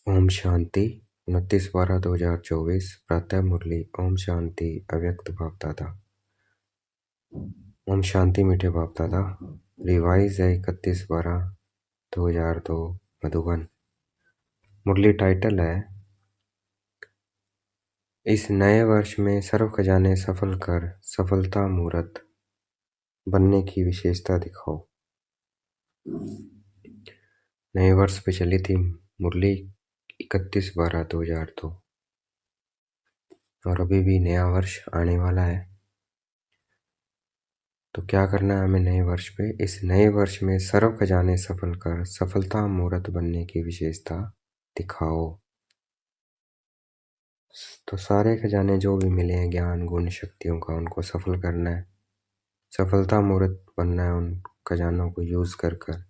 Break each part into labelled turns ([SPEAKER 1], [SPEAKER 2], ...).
[SPEAKER 1] ओम शांति 29/12/2024 प्रातः मुरली। ओम शांति। अव्यक्त बाप दादा। ओम शांति मीठे बाप दादा। रिवाइज है 31/12/2002 मधुबन। मुरली टाइटल है इस नए वर्ष में सर्व खजाने सफल कर सफलता मूर्त बनने की विशेषता दिखाओ। नए वर्ष पे चली थी मुरली 31/12/2002 और अभी भी नया वर्ष आने वाला है। तो क्या करना है हमें नए वर्ष पे? इस नए वर्ष में सर्व खजाने सफल कर सफलता मूर्त बनने की विशेषता दिखाओ। तो सारे खजाने जो भी मिले हैं ज्ञान गुण शक्तियों का, उनको सफल करना है, सफलता मूर्त बनना है उन खजानों को यूज कर कर।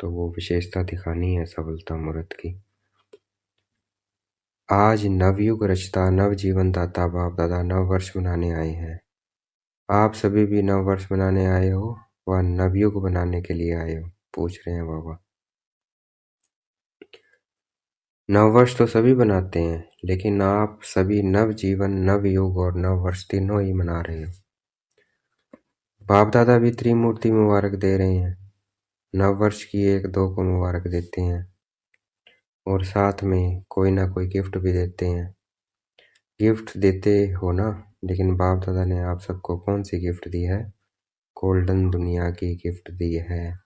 [SPEAKER 1] तो वो विशेषता दिखानी है सफलता मूर्त की। आज नवयुग रचता नव जीवन दाता बाप दादा नव वर्ष मनाने आए हैं। आप सभी भी नव वर्ष मनाने आए हो व नवयुग बनाने के लिए आए हो? पूछ रहे हैं बाबा। नववर्ष तो सभी बनाते हैं, लेकिन आप सभी नव जीवन नव युग और नव वर्ष तीनों ही मना रहे हो। बाप दादा भी त्रिमूर्ति मुबारक दे रहे हैं। नव वर्ष की 1-2 को मुबारक देते हैं और साथ में कोई ना कोई गिफ्ट भी देते हैं। गिफ्ट देते हो ना, लेकिन बाप दादा ने आप सबको कौन सी गिफ्ट दी है? गोल्डन दुनिया की गिफ्ट दी है।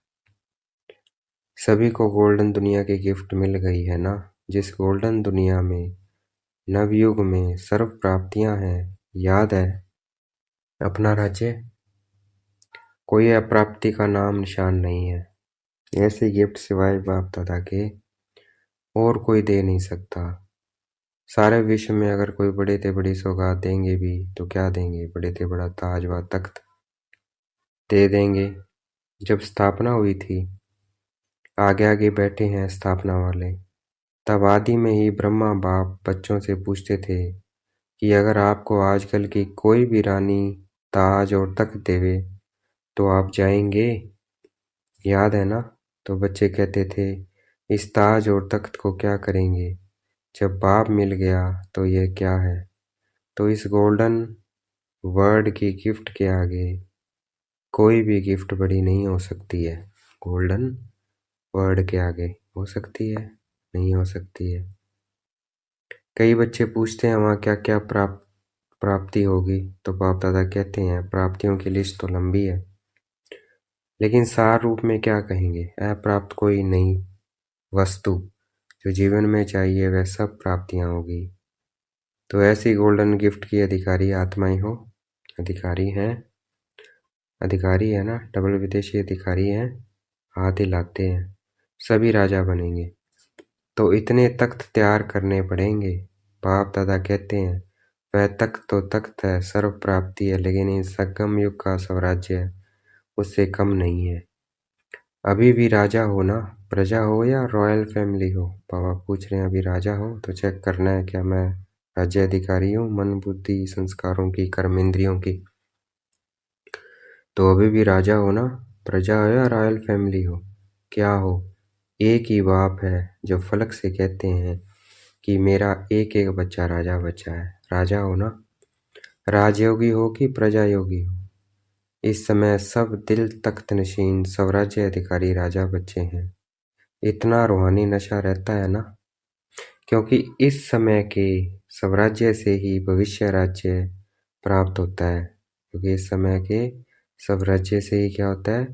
[SPEAKER 1] सभी को गोल्डन दुनिया की गिफ्ट मिल गई है ना। जिस गोल्डन दुनिया में नवयुग में सर्व प्राप्तियां हैं, याद है अपना राज्य? कोई अप्राप्ति का नाम निशान नहीं है। ऐसे गिफ्ट सिवाय बाप दादा के और कोई दे नहीं सकता। सारे विश्व में अगर कोई बड़े से बड़ी सौगात देंगे भी तो क्या देंगे? बड़े से बड़ा ताज व तख्त दे देंगे। जब स्थापना हुई थी, आगे आगे बैठे हैं स्थापना वाले, तब आदि में ही ब्रह्मा बाप बच्चों से पूछते थे कि अगर आपको आजकल की कोई भी रानी ताज और तख्त देवे तो आप जाएंगे? याद है ना? तो बच्चे कहते थे इस ताज और तख्त को क्या करेंगे? जब बाप मिल गया तो ये क्या है? तो इस गोल्डन वर्ड की गिफ्ट के आगे कोई भी गिफ्ट बड़ी नहीं हो सकती है। गोल्डन वर्ड के आगे हो सकती है? नहीं हो सकती है। कई बच्चे पूछते हैं वहाँ क्या क्या प्राप्ति होगी, तो बाप दादा कहते हैं प्राप्तियों की लिस्ट तो लंबी है, लेकिन सार रूप में क्या कहेंगे? अप्राप्त कोई नई वस्तु जो जीवन में चाहिए वह सब प्राप्तियां होगी। तो ऐसी गोल्डन गिफ्ट की अधिकारी आत्माएं हो। अधिकारी हैं, अधिकारी है ना, डबल विदेशी अधिकारी हैं। हाथ हिलाते हैं, सभी राजा बनेंगे। तो इतने तख्त तैयार करने पड़ेंगे। बाप दादा कहते हैं वह तख्त तो तख्त है, सर्व प्राप्ति है, लेकिन इस संगम युग का स्वराज्य है उससे कम नहीं है। अभी भी राजा हो ना, प्रजा हो या रॉयल फैमिली हो? बाबा पूछ रहे हैं अभी राजा हो तो चेक करना है क्या मैं राज्य अधिकारी हूँ, मन बुद्धि संस्कारों की कर्म इंद्रियों की। तो अभी भी राजा हो ना, प्रजा हो या रॉयल फैमिली हो, क्या हो? एक ही बाप है जो फलक से कहते हैं कि मेरा एक एक बच्चा राजा बच्चा है। राजा हो ना, राजयोगी हो कि प्रजा योगी हो? इस समय सब दिल तख्त नशीन स्वराज्य अधिकारी राजा बच्चे हैं। इतना रूहानी नशा रहता है ना, क्योंकि इस समय के स्वराज्य से ही भविष्य राज्य प्राप्त होता है। क्योंकि इस समय के स्वराज्य से ही क्या होता है?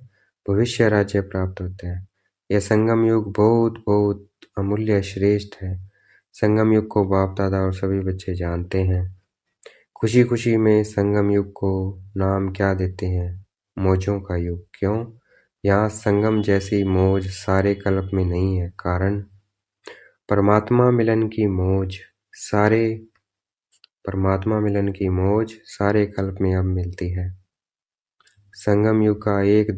[SPEAKER 1] भविष्य राज्य प्राप्त होता है। यह संगम युग बहुत बहुत अमूल्य श्रेष्ठ है। संगम युग को बाप दादा और सभी बच्चे जानते हैं। खुशी खुशी में संगम युग को नाम क्या देते हैं? मौजों का युग। क्यों? यहाँ संगम जैसी मौज सारे कल्प में नहीं है। कारण परमात्मा मिलन की मौज सारे कल्प में अब मिलती है। संगम युग का एक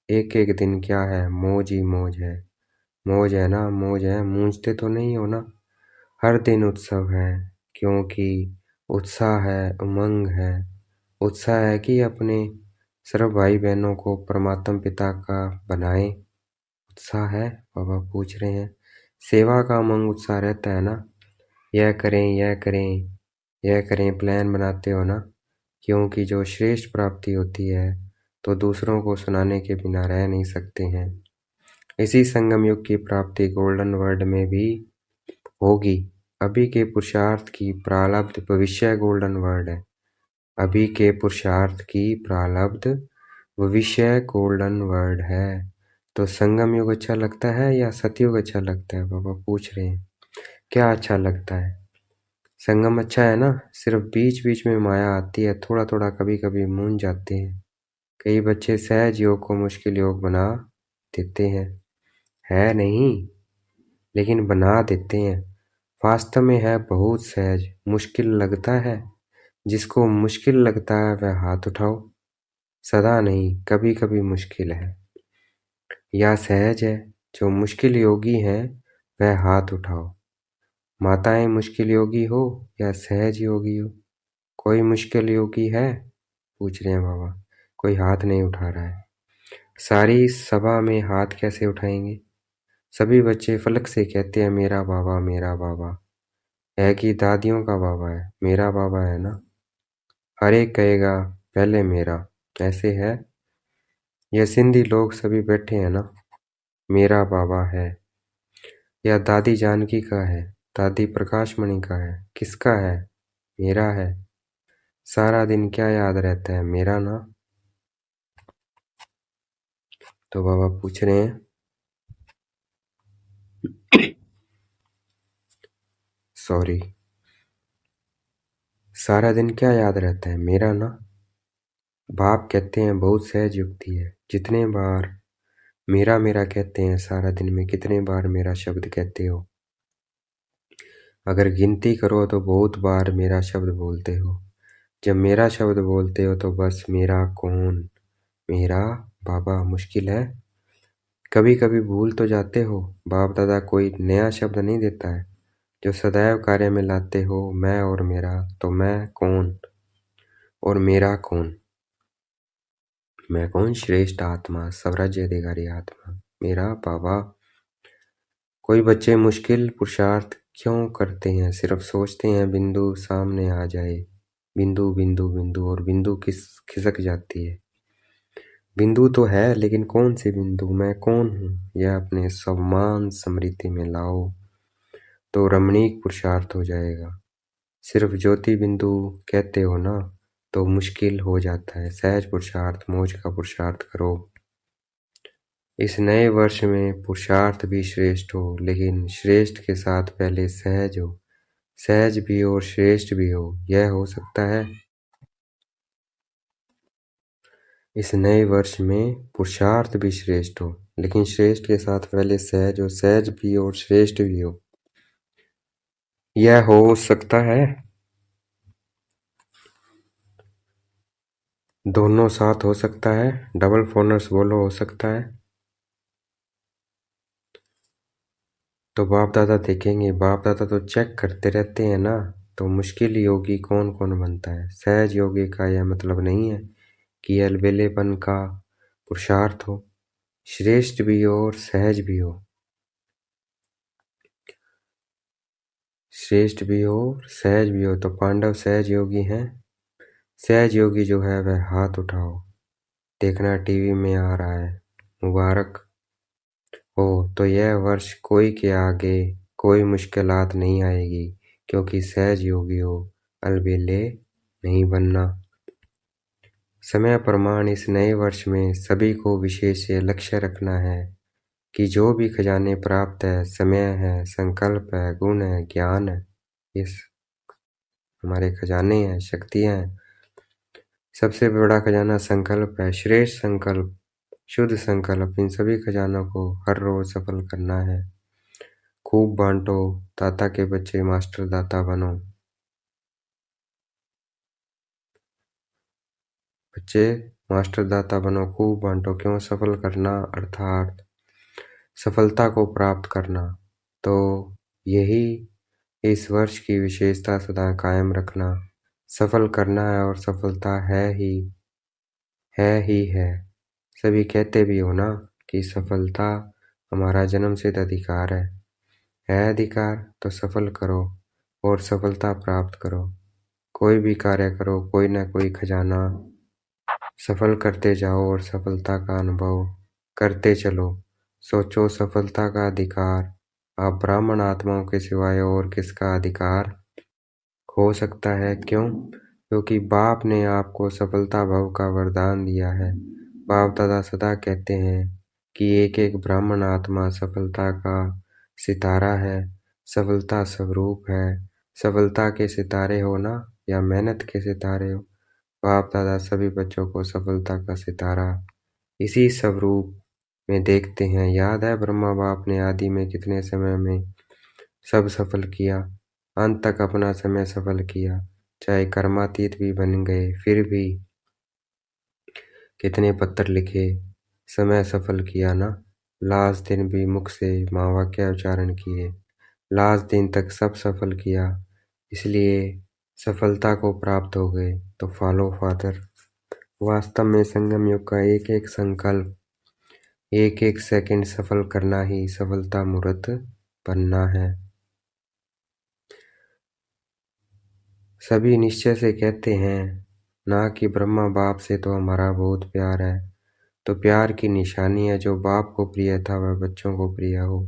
[SPEAKER 1] एक दिन क्या है? मौज ही मौज है। मौज है ना, मौज है। मूंझते तो नहीं हो ना? हर दिन उत्सव है, क्योंकि उत्साह है, उमंग है। उत्साह है कि अपने सर्व भाई बहनों को परमात्मा पिता का बनाएं। उत्साह है? बाबा पूछ रहे हैं। सेवा का उमंग उत्साह रहता है ना? यह करें, यह करें, यह करें, प्लान बनाते हो ना? क्योंकि जो श्रेष्ठ प्राप्ति होती है तो दूसरों को सुनाने के बिना रह नहीं सकते हैं। इसी संगम युग की प्राप्ति गोल्डन वर्ल्ड में भी होगी। अभी के पुरुषार्थ की प्रारब्ध भविष्य गोल्डन वर्ल्ड है। अभी के पुरुषार्थ की प्रारब्ध भविष्य गोल्डन वर्ल्ड है। तो संगम युग अच्छा लगता है या सतयुग अच्छा लगता है? बाबा पूछ रहे हैं। क्या अच्छा लगता है? संगम अच्छा है ना? सिर्फ बीच बीच में माया आती है, थोड़ा थोड़ा कभी कभी मूंझ जाते हैं। कई बच्चे सहज योग को मुश्किल योग बना देते हैं। है नहीं, लेकिन बना देते हैं। वास्तव में है बहुत सहज। मुश्किल लगता है? जिसको मुश्किल लगता है वह हाथ उठाओ। सदा नहीं, कभी कभी मुश्किल है या सहज है। जो मुश्किल योगी हैं वह हाथ उठाओ। माताएं मुश्किल योगी हो या सहज योगी हो? कोई मुश्किल योगी है? पूछ रहे हैं बाबा। कोई हाथ नहीं उठा रहा है। सारी सभा में हाथ कैसे उठाएंगे? सभी बच्चे फलक से कहते हैं मेरा बाबा, मेरा बाबा। है कि दादियों का बाबा है? मेरा बाबा है ना? हर एक कहेगा पहले मेरा। ऐसे है। यह सिंधी लोग सभी बैठे हैं ना? मेरा बाबा है। या दादी जानकी का है? दादी प्रकाशमणि का है? किसका है? मेरा है। सारा दिन क्या याद रहता है? मेरा ना? तो बाबा पूछ रहे हैं सॉरी, सारा दिन क्या याद रहता है? मेरा ना? बाप कहते हैं बहुत सहज युक्ति है। जितने बार मेरा मेरा कहते हैं सारा दिन में, कितने बार मेरा शब्द कहते हो? अगर गिनती करो तो बहुत बार मेरा शब्द बोलते हो। जब मेरा शब्द बोलते हो तो बस मेरा कौन? मेरा बाबा। मुश्किल है? कभी कभी भूल तो जाते हो। बाप दादा कोई नया शब्द नहीं देता है जो सदैव कार्य में लाते हो। मैं और मेरा, तो मैं कौन और मेरा कौन? मैं कौन? श्रेष्ठ आत्मा, स्वराज्य अधिकारी आत्मा, मेरा बाबा। कोई बच्चे मुश्किल पुरुषार्थ क्यों करते हैं? सिर्फ सोचते हैं बिंदु सामने आ जाए। बिंदु बिंदु बिंदु, और बिंदु खिसक जाती है। बिंदु तो है, लेकिन कौन सी बिंदु? मैं कौन हूँ? यह अपने सम्मान स्मृति में लाओ तो रमणीक पुरुषार्थ हो जाएगा। सिर्फ ज्योति बिंदु कहते हो ना तो मुश्किल हो जाता है। सहज पुरुषार्थ, मौज का पुरुषार्थ करो। इस नए वर्ष में पुरुषार्थ भी श्रेष्ठ हो, लेकिन श्रेष्ठ के साथ पहले सहज हो। सहज भी हो और श्रेष्ठ भी हो, यह हो सकता है? इस नए वर्ष में पुरुषार्थ भी श्रेष्ठ हो, लेकिन श्रेष्ठ के साथ पहले सहज हो। सहज भी हो और श्रेष्ठ भी हो, यह हो सकता है? दोनों साथ हो सकता है? डबल फोनर्स बोलो, हो सकता है? तो बाप दादा देखेंगे। बाप दादा तो चेक करते रहते हैं ना। तो मुश्किल योगी कौन कौन बनता है? सहज योगी का यह मतलब नहीं है कि अलबेलेपन का पुरुषार्थ हो। श्रेष्ठ भी हो और सहज भी हो। श्रेष्ठ भी हो सहज भी हो। तो पांडव सहज योगी हैं? सहज योगी जो है वह हाथ उठाओ। देखना टीवी में आ रहा है। मुबारक हो। तो यह वर्ष कोई के आगे कोई मुश्किलात नहीं आएगी, क्योंकि सहज योगी हो। अलबेले नहीं बनना। समय प्रमाण इस नए वर्ष में सभी को विशेष लक्ष्य रखना है कि जो भी खजाने प्राप्त है, समय है, संकल्प है, गुण है, ज्ञान है, ये हमारे खजाने हैं, शक्तियाँ हैं। सबसे बड़ा खजाना संकल्प है। श्रेष्ठ संकल्प, शुद्ध संकल्प, इन सभी खजानों को हर रोज सफल करना है। खूब बांटो। दाता के बच्चे मास्टर दाता बनो। बच्चे मास्टर दाता बनो, खूब बांटो। क्यों? सफल करना अर्थात सफलता को प्राप्त करना। तो यही इस वर्ष की विशेषता सदा कायम रखना। सफल करना है और सफलता है ही है। सभी कहते भी हो ना कि सफलता हमारा जन्मसिद्ध अधिकार है अधिकार तो सफल करो और सफलता प्राप्त करो। कोई भी कार्य करो, कोई ना कोई खजाना सफल करते जाओ और सफलता का अनुभव करते चलो। सोचो सफलता का अधिकार आप ब्राह्मण आत्माओं के सिवाय और किसका अधिकार हो सकता है? क्यों? क्योंकि बाप ने आपको सफलता भव का वरदान दिया है। बाप दादा सदा कहते हैं कि एक एक ब्राह्मण आत्मा सफलता का सितारा है, सफलता स्वरूप है। सफलता के सितारे हो ना या मेहनत के सितारे हो, बाप दादा सभी बच्चों को सफलता का सितारा इसी स्वरूप में देखते हैं। याद है ब्रह्मा बाप ने आदि में कितने समय में सब सफल किया, अंत तक अपना समय सफल किया। चाहे कर्मातीत भी बन गए फिर भी कितने पत्र लिखे, समय सफल किया ना। लास्ट दिन भी मुख से महावाक्य उच्चारण किए, लास्ट दिन तक सब सफल किया, इसलिए सफलता को प्राप्त हो गए। तो फॉलो फादर। वास्तव में संगम युग का एक एक संकल्प, एक एक सेकंड सफल करना ही सफलता मूर्त बनना है। सभी निश्चय से कहते हैं ना कि ब्रह्मा बाप से तो हमारा बहुत प्यार है। तो प्यार की निशानी है जो बाप को प्रिय था वह बच्चों को प्रिय हो।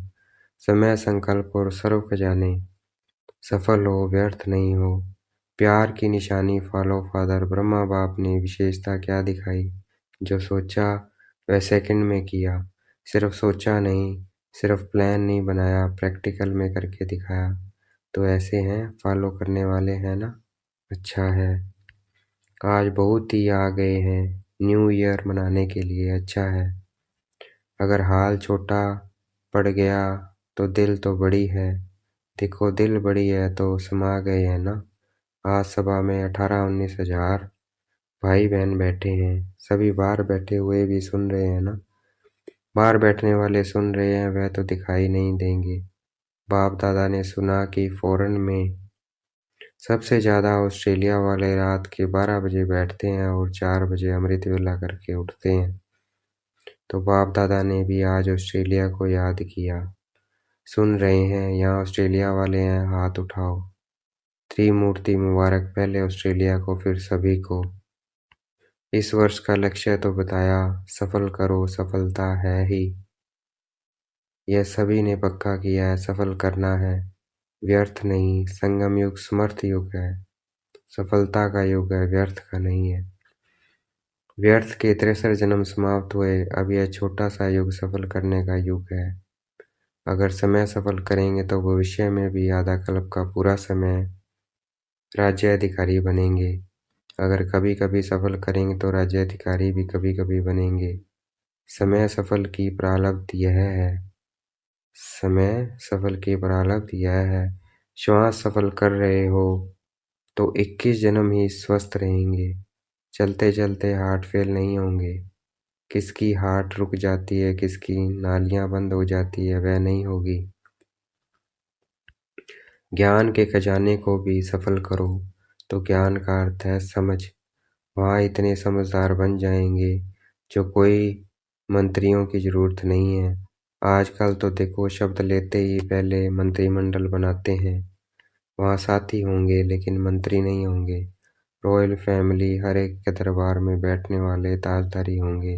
[SPEAKER 1] समय संकल्प और सर्व खजाने सफल हो, व्यर्थ नहीं हो। प्यार की निशानी फॉलो फादर। ब्रह्मा बाप ने विशेषता क्या दिखाई? जो सोचा वह सेकंड में किया। सिर्फ सोचा नहीं, सिर्फ प्लान नहीं बनाया, प्रैक्टिकल में करके दिखाया। तो ऐसे हैं फॉलो करने वाले, हैं ना? अच्छा है। आज बहुत ही आ गए हैं न्यू ईयर मनाने के लिए। अच्छा है। अगर हाल छोटा पड़ गया तो दिल तो बड़ी है। देखो दिल बड़ी है तो समा गए हैं ना। आज सभा में 18-19 हजार भाई बहन बैठे हैं। सभी बाहर बैठे हुए भी सुन रहे हैं ना। बाहर बैठने वाले सुन रहे हैं, वह तो दिखाई नहीं देंगे। बाप दादा ने सुना कि फॉरेन में सबसे ज़्यादा ऑस्ट्रेलिया वाले रात के 12 बजे बैठते हैं और 4 बजे अमृत वेला करके उठते हैं। तो बाप दादा ने भी आज ऑस्ट्रेलिया को याद किया। सुन रहे हैं यहाँ ऑस्ट्रेलिया वाले हैं, हाथ उठाओ। त्रिमूर्ति मुबारक, पहले ऑस्ट्रेलिया को फिर सभी को। इस वर्ष का लक्ष्य तो बताया, सफल करो, सफलता है ही। यह सभी ने पक्का किया है, सफल करना है, व्यर्थ नहीं। संगम युग समर्थ युग है, सफलता का युग है, व्यर्थ का नहीं है। व्यर्थ के 63 जन्म समाप्त हुए, अब यह छोटा सा युग सफल करने का युग है। अगर समय सफल करेंगे तो भविष्य में भी आधा कल्प का पूरा समय राज्य अधिकारी बनेंगे। अगर कभी कभी सफल करेंगे तो राज्य अधिकारी भी कभी कभी बनेंगे। समय सफल की प्रारब्ध यह है, समय सफल की प्रारब्ध यह है। श्वास सफल कर रहे हो तो 21 जन्म ही स्वस्थ रहेंगे। चलते चलते हार्ट फेल नहीं होंगे। किसकी हार्ट रुक जाती है, किसकी नालियां बंद हो जाती है, वह नहीं होगी। ज्ञान के खजाने को भी सफल करो। तो ज्ञान का अर्थ है समझ। वहाँ इतने समझदार बन जाएंगे जो कोई मंत्रियों की जरूरत नहीं है। आजकल तो देखो शब्द लेते ही पहले मंत्रिमंडल बनाते हैं। वहाँ साथी होंगे लेकिन मंत्री नहीं होंगे। रॉयल फैमिली, हर एक के दरबार में बैठने वाले ताजदारी होंगे।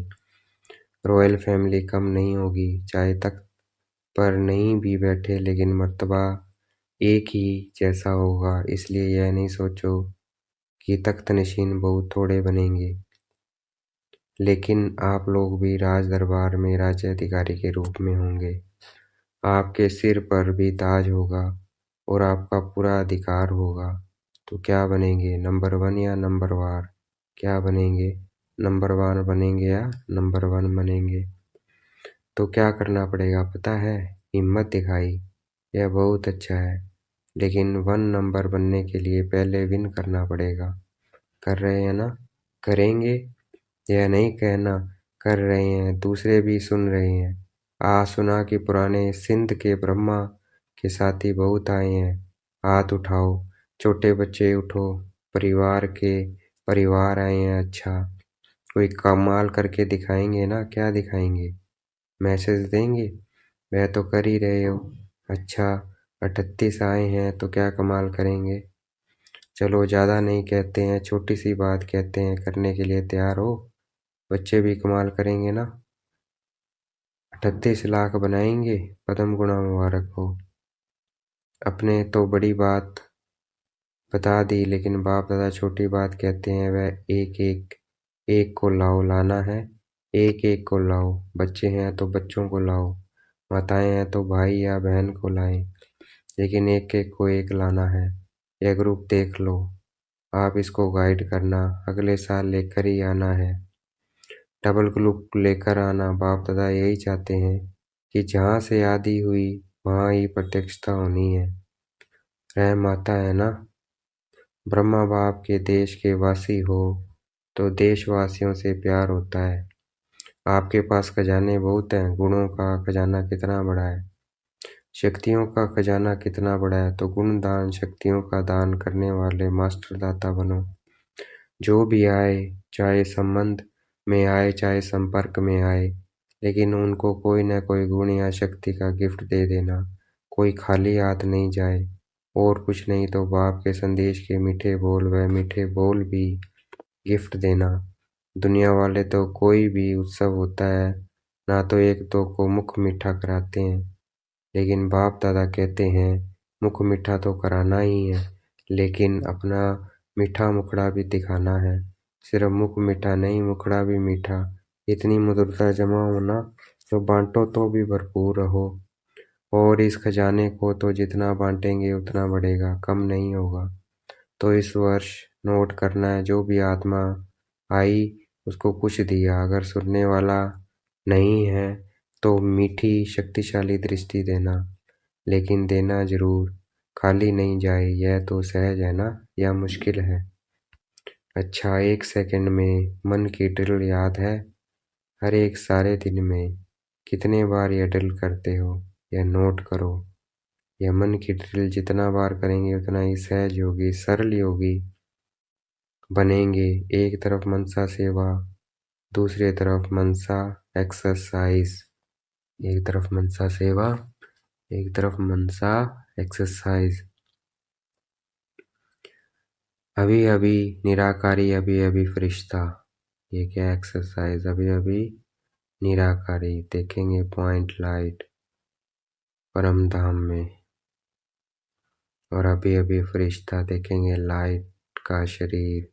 [SPEAKER 1] रॉयल फैमिली कम नहीं होगी, चाहे तख्त पर नहीं भी बैठे लेकिन मर्तबा एक ही जैसा होगा। इसलिए यह नहीं सोचो कि तख्त नशीन बहुत थोड़े बनेंगे, लेकिन आप लोग भी राज दरबार में राज्य अधिकारी के रूप में होंगे। आपके सिर पर भी ताज होगा और आपका पूरा अधिकार होगा। तो क्या बनेंगे, नंबर 1 या नंबर वार? क्या बनेंगे, नंबर 1 बनेंगे या नंबर 1 बनेंगे? तो क्या करना पड़ेगा पता है? हिम्मत दिखाई, यह बहुत अच्छा है, लेकिन 1 नंबर बनने के लिए पहले विन करना पड़ेगा। कर रहे हैं ना? करेंगे? यह नहीं कहना कर रहे हैं, दूसरे भी सुन रहे हैं। सुना कि पुराने सिंध के ब्रह्मा के साथी बहुत आए हैं, हाथ उठाओ। छोटे बच्चे उठो, परिवार के परिवार आए हैं। अच्छा, कोई कमाल करके दिखाएंगे ना? क्या दिखाएंगे? मैसेज देंगे? वह तो कर ही रहे हो। अच्छा, 38 आए हैं तो क्या कमाल करेंगे? चलो ज़्यादा नहीं कहते हैं, छोटी सी बात कहते हैं, करने के लिए तैयार हो? बच्चे भी कमाल करेंगे ना। 38 लाख बनाएंगे, पदम गुणा मुबारक हो। अपने तो बड़ी बात बता दी, लेकिन बाप दादा छोटी बात कहते हैं। वह एक एक एक को लाओ, लाना है एक एक को लाओ। बच्चे हैं तो बच्चों को लाओ, माताएं हैं तो भाई या बहन को लाएं, लेकिन एक एक को एक लाना है। यह ग्रुप देख लो, आप इसको गाइड करना, अगले साल लेकर ही आना है। डबल ग्रुप लेकर आना। बाप दादा यही चाहते हैं कि जहाँ से आदि हुई वहाँ ही प्रत्यक्षता होनी है। रह माता है ना। ब्रह्मा बाप के देश के वासी हो तो देशवासियों से प्यार होता है। आपके पास खजाने बहुत हैं, गुणों का खजाना कितना बड़ा है, शक्तियों का खजाना कितना बड़ा है, तो गुण दान शक्तियों का दान करने वाले मास्टर दाता बनो। जो भी आए, चाहे संबंध में आए चाहे संपर्क में आए, लेकिन उनको कोई न कोई गुण या शक्ति का गिफ्ट दे देना। कोई खाली हाथ नहीं जाए। और कुछ नहीं तो बाप के संदेश के मीठे बोल व मीठे बोल भी गिफ्ट देना। दुनिया वाले तो कोई भी उत्सव होता है ना तो एक दो को मुख मीठा कराते हैं, लेकिन बाप दादा कहते हैं मुख मीठा तो कराना ही है, लेकिन अपना मीठा मुखड़ा भी दिखाना है। सिर्फ मुख मीठा नहीं, मुखड़ा भी मीठा। इतनी मधुरता जमा होना तो बांटो तो भी भरपूर रहो। और इस खजाने को तो जितना बांटेंगे उतना बढ़ेगा, कम नहीं होगा। तो इस वर्ष नोट करना है, जो भी आत्मा आई उसको कुछ दिया। अगर सुनने वाला नहीं है तो मीठी शक्तिशाली दृष्टि देना, लेकिन देना जरूर, खाली नहीं जाए। यह तो सहज है ना, या मुश्किल है? अच्छा, 1 सेकंड में मन की ड्रिल याद है? हर एक सारे दिन में कितने बार यह ड्रिल करते हो, यह नोट करो। यह मन की ड्रिल जितना बार करेंगे उतना ही सहज योगी, सरल योगी बनेंगे। एक तरफ मनसा सेवा, दूसरी तरफ मनसा एक्सरसाइज। एक तरफ मनसा सेवा, एक तरफ मनसा एक्सरसाइज। अभी अभी निराकारी, अभी अभी फरिश्ता। ये क्या एक्सरसाइज? अभी अभी निराकारी देखेंगे पॉइंट लाइट परम धाम में, और अभी अभी फरिश्ता देखेंगे लाइट का शरीर।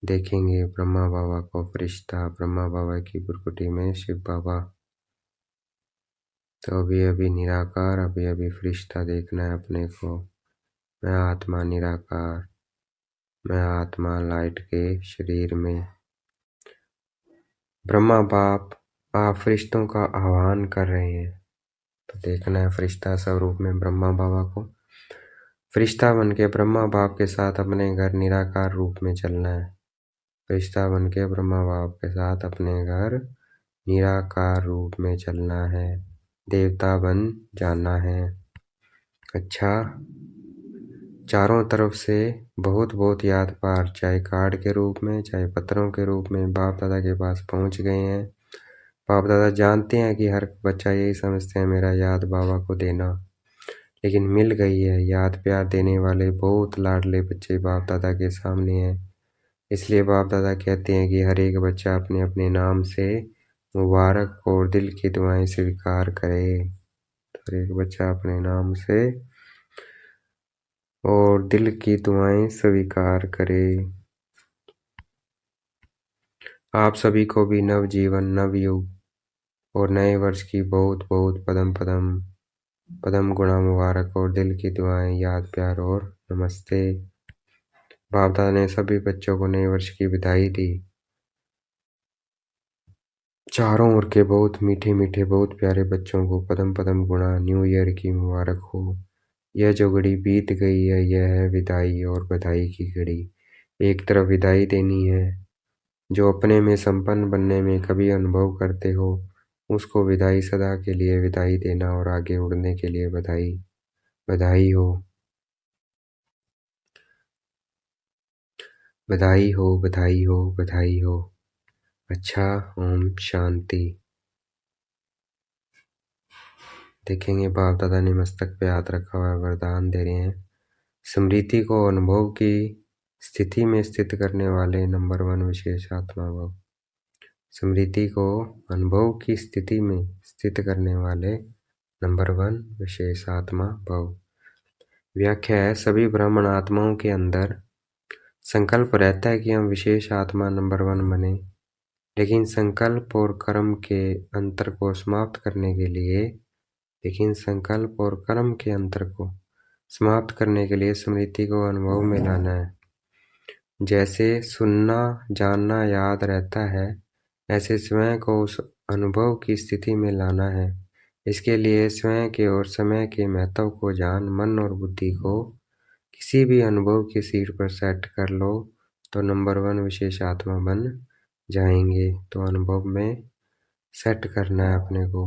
[SPEAKER 1] देखेंगे ब्रह्मा बाबा को फरिश्ता, ब्रह्मा बाबा की बुरकुटी में शिव बाबा। तो अभी अभी निराकार, अभी अभी फरिश्ता देखना है अपने को। मैं आत्मा निराकार, मैं आत्मा लाइट के शरीर में। ब्रह्मा बाप आप फरिश्तों का आह्वान कर रहे हैं, तो देखना है फरिश्ता स्वरूप में ब्रह्मा बाबा को। फरिश्ता बन के ब्रह्मा बाप के साथ अपने घर निराकार रूप में चलना है। फरिश्ता बन के ब्रह्मा बाप के साथ अपने घर निराकार रूप में चलना है, देवता बन जाना है। अच्छा, चारों तरफ से बहुत बहुत याद पार, चाहे कार्ड के रूप में चाहे पत्रों के रूप में, बाप दादा के पास पहुंच गए हैं। बाप दादा जानते हैं कि हर बच्चा यही समझते हैं मेरा याद बाबा को देना, लेकिन मिल गई है। याद प्यार देने वाले बहुत लाडले बच्चे बाप दादा के सामने हैं। इसलिए बाप दादा कहते हैं कि हर एक बच्चा अपने अपने नाम से मुबारक और दिल की दुआएं स्वीकार करे। तो हर एक बच्चा अपने नाम से और दिल की दुआएं स्वीकार करे। आप सभी को भी नव जीवन, नव युग और नए वर्ष की बहुत बहुत पदम पदम पदम गुणा मुबारक और दिल की दुआएं, याद प्यार और नमस्ते। बाप दादा ने सभी बच्चों को नए वर्ष की बधाई दी। चारों ओर के बहुत मीठे मीठे बहुत प्यारे बच्चों को पदम पदम गुणा न्यू ईयर की मुबारक हो। यह जो घड़ी बीत गई है यह है विदाई और बधाई की घड़ी। एक तरफ विदाई देनी है, जो अपने में संपन्न बनने में कभी अनुभव करते हो उसको विदाई, सदा के लिए विदाई देना, और आगे उड़ने के लिए बधाई। बधाई हो, बधाई हो, बधाई हो, बधाई हो। अच्छा, ओम शांति। देखेंगे बाप दादा ने मस्तक पे हाथ रखा हुआ है, वरदान दे रहे हैं। स्मृति को अनुभव की स्थिति में स्थित करने वाले नंबर 1 विशेष आत्मा भव। स्मृति को अनुभव की स्थिति में स्थित करने वाले नंबर 1 विशेष आत्मा भव। व्याख्या है, सभी ब्राह्मण आत्माओं के अंदर संकल्प रहता है कि हम विशेष आत्मा नंबर 1 बने, लेकिन संकल्प और कर्म के अंतर को समाप्त करने के लिए स्मृति को अनुभव में लाना है। जैसे सुनना जानना याद रहता है, ऐसे स्वयं को उस अनुभव की स्थिति में लाना है। इसके लिए स्वयं के और समय के महत्व को जान मन और बुद्धि को किसी भी अनुभव की सीट पर सेट कर लो तो नंबर 1 विशेष आत्मा बन जाएंगे। तो अनुभव में सेट करना है अपने को।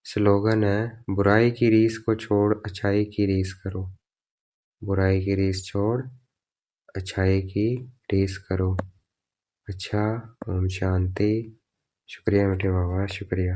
[SPEAKER 1] स्लोगन है, बुराई की रीस को छोड़ अच्छाई की रीस करो। बुराई की रीस छोड़ अच्छाई की रीस करो। अच्छा, ओम शांति। शुक्रिया मीठे बाबा, शुक्रिया।